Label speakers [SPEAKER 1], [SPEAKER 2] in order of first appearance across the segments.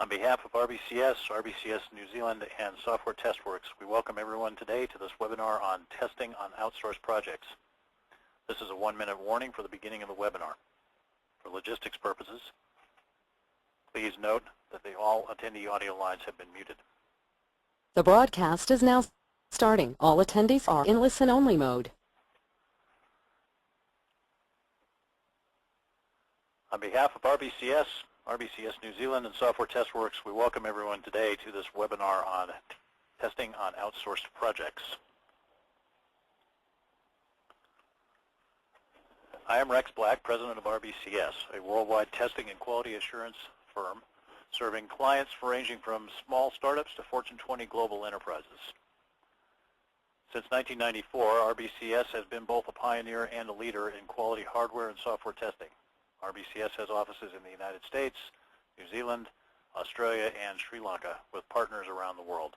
[SPEAKER 1] On behalf of RBCS, RBCS New Zealand, and Software TestWorks, we welcome everyone today to this webinar on testing on outsourced projects. This is a 1-minute warning for the beginning of the webinar. For logistics purposes, please note that all attendee audio lines have been muted.
[SPEAKER 2] The broadcast is now starting. All attendees are in listen-only mode.
[SPEAKER 1] On behalf of RBCS New Zealand, and Software TestWorks, we welcome everyone today to this webinar on testing on outsourced projects. I am Rex Black, President of RBCS, a worldwide testing and quality assurance firm serving clients ranging from small startups to Fortune 20 global enterprises. Since 1994, RBCS has been both a pioneer and a leader in quality hardware and software testing. RBCS has offices in the United States, New Zealand, Australia, and Sri Lanka, with partners around the world.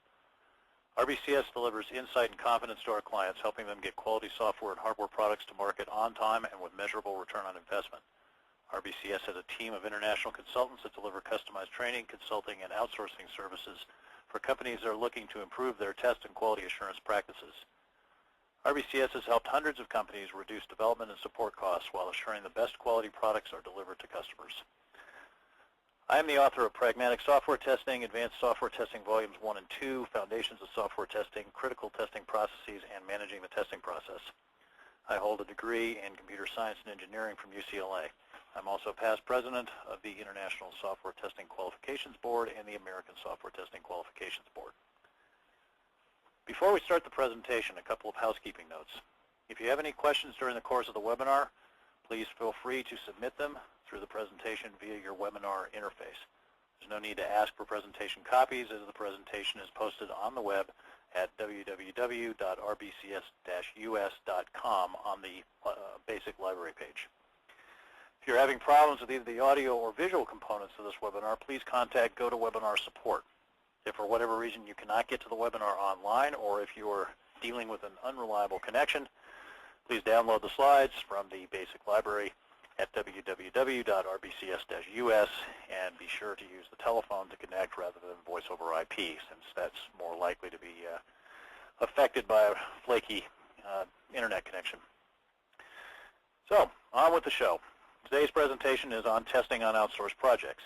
[SPEAKER 1] RBCS delivers insight and confidence to our clients, helping them get quality software and hardware products to market on time and with measurable return on investment. RBCS has a team of international consultants that deliver customized training, consulting, and outsourcing services for companies that are looking to improve their test and quality assurance practices. RBCS has helped hundreds of companies reduce development and support costs while assuring the best quality products are delivered to customers. I am the author of Pragmatic Software Testing, Advanced Software Testing Volumes 1 and 2, Foundations of Software Testing, Critical Testing Processes, and Managing the Testing Process. I hold a degree in Computer Science and Engineering from UCLA. I'm also past president of the International Software Testing Qualifications Board and the American Software Testing Qualifications Board. Before we start the presentation, a couple of housekeeping notes. If you have any questions during the course of the webinar, please feel free to submit them through the presentation via your webinar interface. There's no need to ask for presentation copies, as the presentation is posted on the web at www.rbcs-us.com on the basic library page. If you're having problems with either the audio or visual components of this webinar, please contact GoToWebinar support. If for whatever reason you cannot get to the webinar online, or if you are dealing with an unreliable connection, please download the slides from the basic library at www.rbcs-us and be sure to use the telephone to connect rather than voice over IP, since that's more likely to be affected by a flaky internet connection. So, on with the show. Today's presentation is on testing on outsourced projects.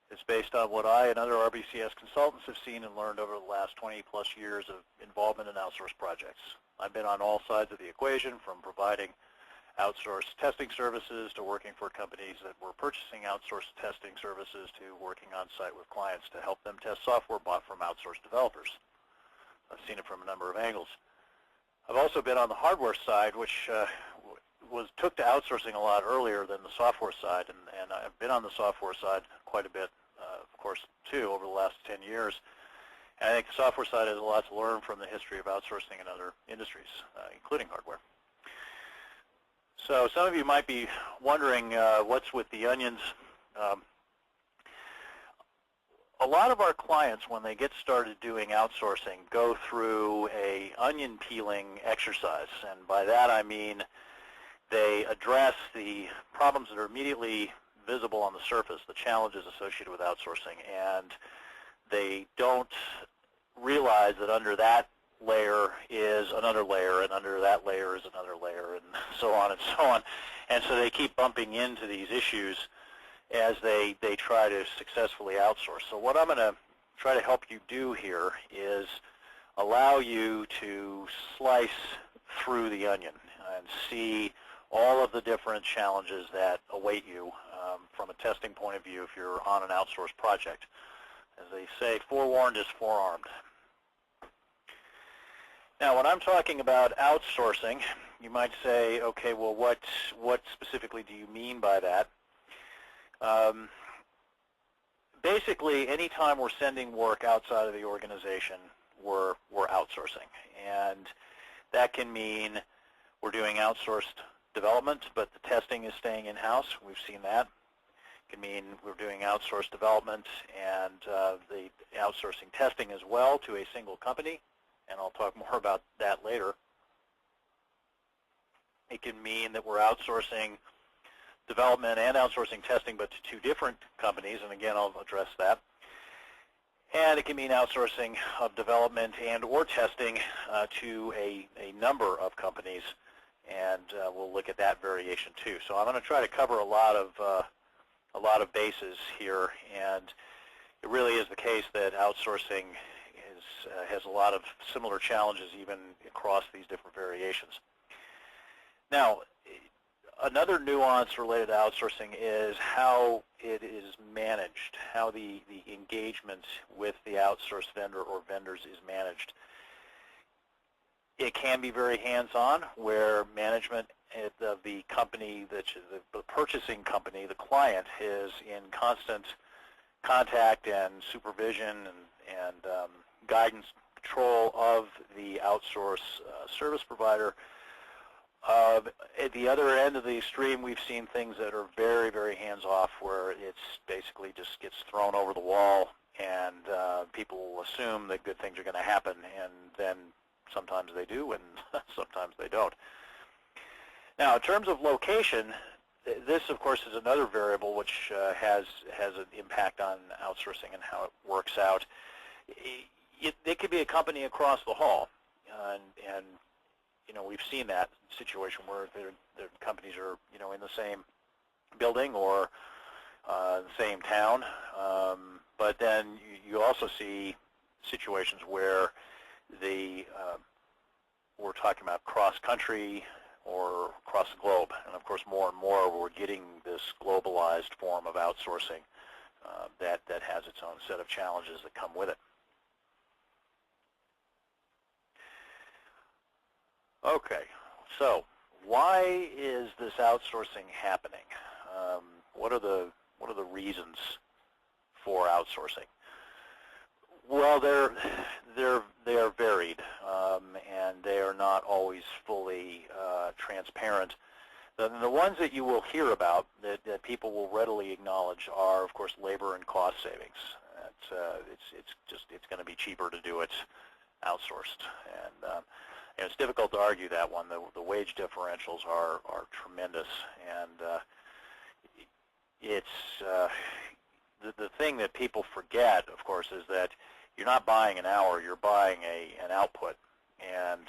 [SPEAKER 1] It's based on what I and other RBCS consultants have seen and learned over the last 20-plus years of involvement in outsourced projects. I've been on all sides of the equation, from providing outsourced testing services to working for companies that were purchasing outsourced testing services to working on site with clients to help them test software bought from outsourced developers. I've seen it from a number of angles. I've also been on the hardware side, which took to outsourcing a lot earlier than the software side, and I've been on the software side quite a bit, of course, too, over the last 10 years. And I think the software side has a lot to learn from the history of outsourcing in other industries, including hardware. So some of you might be wondering what's with the onions. A lot of our clients, when they get started doing outsourcing, go through a onion peeling exercise, and by that I mean they address the problems that are immediately visible on the surface, the challenges associated with outsourcing, and they don't realize that under that layer is another layer, and under that layer is another layer, and so on and so on. And so they keep bumping into these issues as they try to successfully outsource. So what I'm going to try to help you do here is allow you to slice through the onion and see all of the different challenges that await you from a testing point of view if you're on an outsourced project. As they say, forewarned is forearmed. Now, when I'm talking about outsourcing, you might say, okay, well, what specifically do you mean by that? Basically, anytime we're sending work outside of the organization, we're outsourcing. And that can mean we're doing outsourced development, but the testing is staying in-house. We've seen that. It can mean we're doing outsourced development and the outsourcing testing as well to a single company, and I'll talk more about that later. It can mean that we're outsourcing development and outsourcing testing, but to two different companies, and again, I'll address that. And it can mean outsourcing of development and or testing to a number of companies, and we'll look at that variation too. So I'm going to try to cover a lot of bases here, and it really is the case that outsourcing has a lot of similar challenges even across these different variations. Now, another nuance related to outsourcing is how it is managed, how the engagement with the outsourced vendor or vendors is managed. It can be very hands-on, where management of the company, the purchasing company, the client, is in constant contact and supervision and guidance, control of the outsourced service provider. At the other end of the extreme, we've seen things that are very, very hands-off, where it's basically just gets thrown over the wall, and people assume that good things are going to happen, and then sometimes they do, and sometimes they don't. Now, in terms of location, this, of course, is another variable which has an impact on outsourcing and how it works out. It could be a company across the hall, and you know, we've seen that situation where the companies are, you know, in the same building or the same town. But then you also see situations where we're talking about cross-country or across the globe. And of course, more and more we're getting this globalized form of outsourcing that has its own set of challenges that come with it. Okay, so why is this outsourcing happening? What are the reasons for outsourcing? Well, they are varied, and they are not always fully transparent. The ones that you will hear about that people will readily acknowledge are, of course, labor and cost savings. It's going to be cheaper to do it outsourced, and it's difficult to argue that one. The wage differentials are tremendous, and it's the thing that people forget, of course, is that you're not buying an hour, you're buying an output. And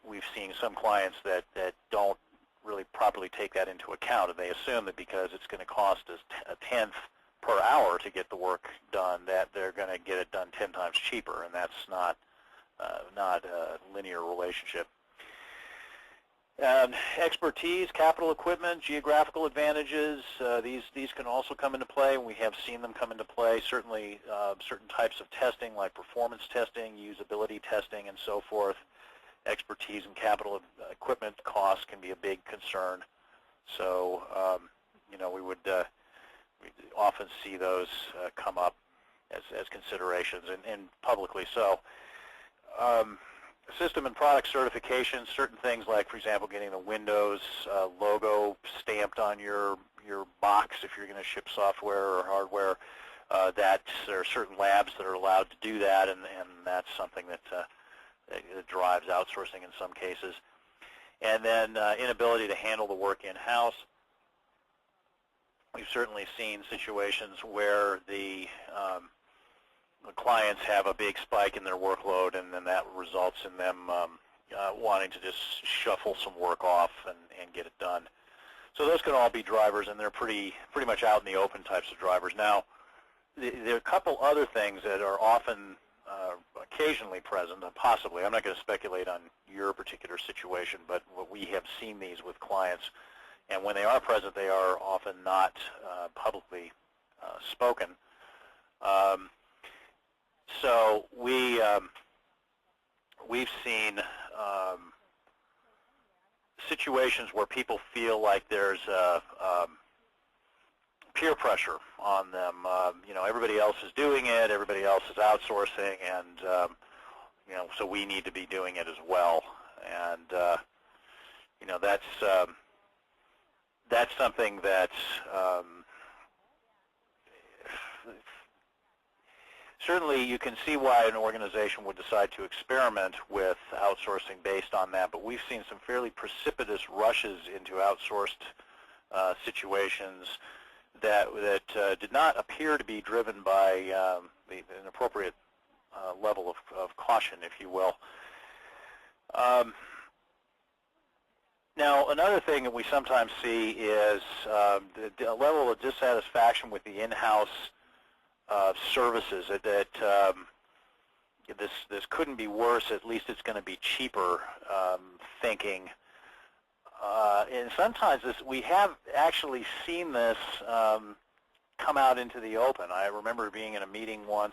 [SPEAKER 1] we've seen some clients that don't really properly take that into account, and they assume that because it's going to cost us a tenth per hour to get the work done, that they're going to get it done 10 times cheaper, and that's not a linear relationship. Expertise, capital equipment, geographical advantages, these can also come into play, and we have seen them come into play. Certainly certain types of testing like performance testing, usability testing, and so forth. Expertise and capital equipment costs can be a big concern. So you know, we often see those come up as considerations, and publicly so. System and product certification, certain things like, for example, getting the Windows logo stamped on your box if you're going to ship software or hardware, that there are certain labs that are allowed to do that, and that's something that drives outsourcing in some cases. And then inability to handle the work in-house. We've certainly seen situations where the clients have a big spike in their workload, and then that results in them wanting to just shuffle some work off and get it done. So those can all be drivers, and they're pretty much out in the open types of drivers. Now, there are a couple other things that are often occasionally present, possibly. I'm not going to speculate on your particular situation, but we have seen these with clients, and when they are present, they are often not publicly spoken. So we've seen situations where people feel like there's peer pressure on them. You know, everybody else is doing it, everybody else is outsourcing, and you know, so we need to be doing it as well. And you know, that's something that certainly you can see why an organization would decide to experiment with outsourcing based on that, but we've seen some fairly precipitous rushes into outsourced situations that did not appear to be driven by an appropriate level of caution, if you will. Now, another thing that we sometimes see is the level of dissatisfaction with the in-house services. That this couldn't be worse. At least it's going to be cheaper. Thinking, and sometimes we have actually seen this come out into the open. I remember being in a meeting once